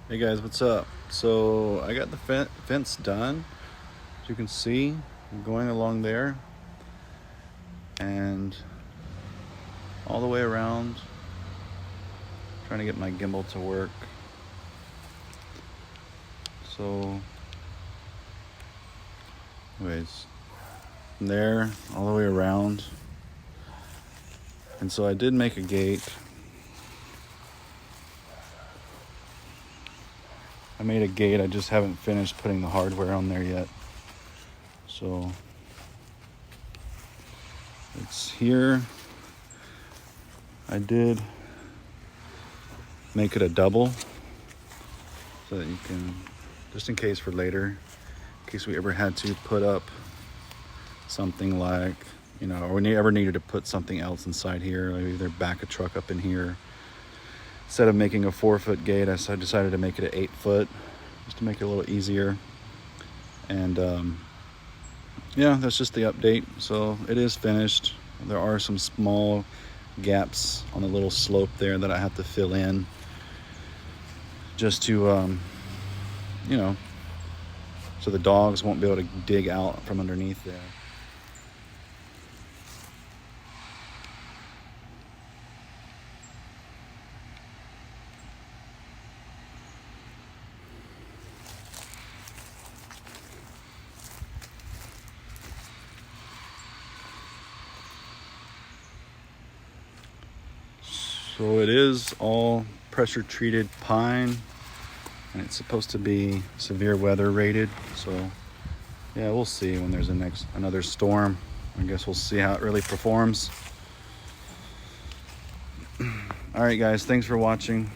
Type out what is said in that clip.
Hey guys, what's up? So I got the fence done. As you can see, I'm going along there and all the way around, trying to get my gimbal to work. So anyways, from there all the way around. And so I did make a gate. I made a gate, I just haven't finished putting the hardware on there yet. So it's here. I did make it a double so that you can, just in case for later, in case we ever had to put up something like, or we ever needed to put something else inside here, like either back a truck up in here. Instead of making a 4-foot gate, I decided to make it an 8-foot, just to make it a little easier. And yeah, that's just the update. So it is finished. There are some small gaps on the little slope there that I have to fill in, just to so the dogs won't be able to dig out from underneath there. So it is all pressure treated pine, and it's supposed to be severe weather rated. So yeah, we'll see when there's another storm. I guess we'll see how it really performs. All right guys, thanks for watching.